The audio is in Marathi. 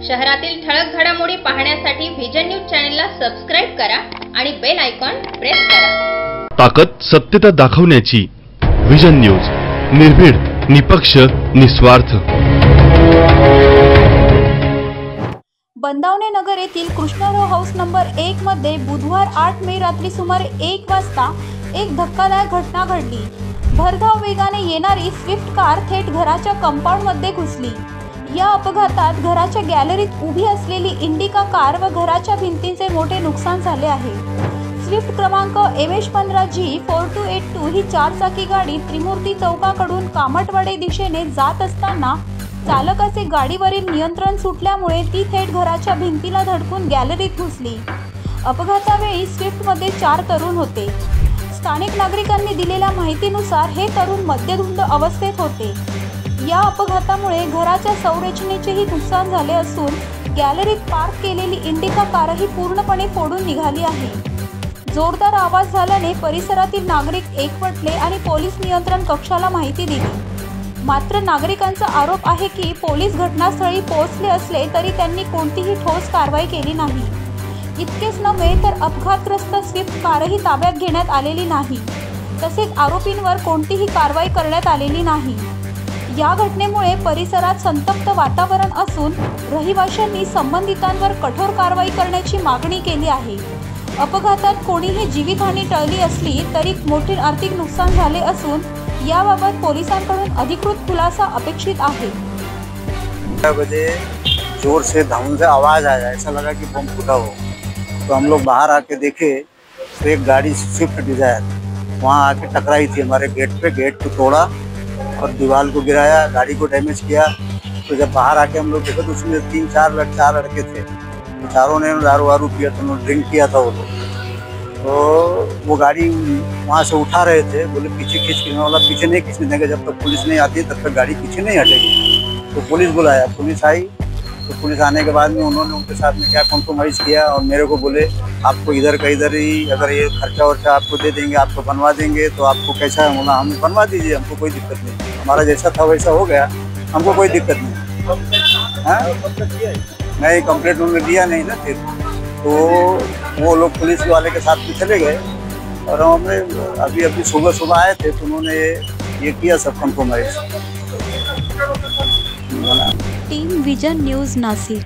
शहरातील ठळक घडामोडी पाहण्यासाठी व्हिजन न्यूज चॅनलला सबस्क्राइब करा आणि बेल आयकॉन प्रेस करा। ताकद सत्यता दाखवण्याची व्हिजन न्यूज, निर्भीड, निपक्ष, निस्वार्थ। बंदावणे नगर येथील कृष्णराव हाऊस नंबर 1 मध्ये बुधवार 8 मे रात्री सुमारे 1 वाजता एक धक्कादायक घटना घडली। भरधाव वेगाने येणारी स्विफ्ट कार थेट घराच्या कंपाऊंड मध्ये घुसली। या अपघातात घराच्या गॅलरीत उभी असलेली इंडिका कार व घराच्या भिंतींचे मोठे नुकसान झाले आहे। स्विफ्ट क्रमांक MH15G4282 ही 4 चाकी गाडी त्रिमूर्ती चौकाकडून कामटवाडे दिशेने जात असताना चालकाचे गाडीवरील नियंत्रण सुटल्यामुळे ती थेट घराच्या भिंतीला धडकून गॅलरीत घुसली। अपघातावेळी स्विफ्टमध्ये 4 तरुण होते। स्थानिक नागरिकांनी दिलेल्या माहितीनुसार हे तरुण मद्यधुंद अवस्थेत होते। या अपघातामुळे घराच्या संरचनेचेही नुकसान झाले असून गॅलरीत पार्क केलेली इंडिका कारही पूर्णपणे फोडून निघाली आहे। जोरदार आवाज झाल्याने परिसरातील नागरिक एकवटले आणि पोलीस नियंत्रण कक्षाला माहिती दिली। मात्र नागरिकांचा आरोप आहे की पोलीस घटनास्थळी पोहोचले असले तरी त्यांनी कोणतीही ठोस कारवाई केली नाही। इतकेच नव्हे तर अपघातग्रस्त स्विफ्ट कारही ताब्यात घेण्यात आलेली नाही, तसेच आरोपींवर कोणतीही कारवाई करण्यात आलेली नाही। या घटनेमुळे परिसरात संतप्त वातावरण असून रहिवाशांनी संबंधितांवर कठोर कारवाई करण्याची मागणी केली आहे। अपघातात कोणीही जीवितहानी टळली असली तरी मोठे आर्थिक नुकसान झाले असून याबाबत पोलिसांकडून अधिकृत खुलासा अपेक्षित आहे। 4 बजे जोर से धमाके से आवाज़ आया, ऐसा लगा कि बम फूटा हो। तो हम लोग बाहर आके देखे तो एक गाड़ी स्विफ्ट डिजायर वहाँ आके टकराई थी हमारे गेट पे। गेट को तोड़ा और दीवार को गिराया, गाड़ी को डैमेज किया। तो जब बाहर आके हम लोग देखे तो उसमें 3-4 लड़के थे। तो चारों ने दारू वारू पिया था, उन्होंने ड्रिंक किया था वो लोग। तो वो गाड़ी वहाँ से उठा रहे थे, बोले पीछे खींच के, वाला पीछे नहीं खींचने देंगे, जब तक पुलिस नहीं आती तब तक गाड़ी पीछे नहीं हटेगी। तो पुलिस बुलाया, पुलिस आई। तो पुलिस आने के बाद में उन्होंने उनके साथ में क्या कॉम्प्रोमाइज़ किया और मेरे को बोले आपको इधर का इधर ही, अगर ये खर्चा वर्चा आपको दे देंगे, आपको बनवा देंगे, तो आपको कैसा है? बोला हम बनवा दीजिए, हमको कोई दिक्कत नहीं, हमारा जैसा था वैसा हो गया, हमको कोई दिक्कत नहीं। हाँ, नहीं कंप्लेंट उन्होंने दिया नहीं ना। फिर तो वो लोग पुलिस वाले के साथ में चले गए और हमने अभी सुबह आए थे तो उन्होंने ये किया सब compromise. Team vision news Nashik.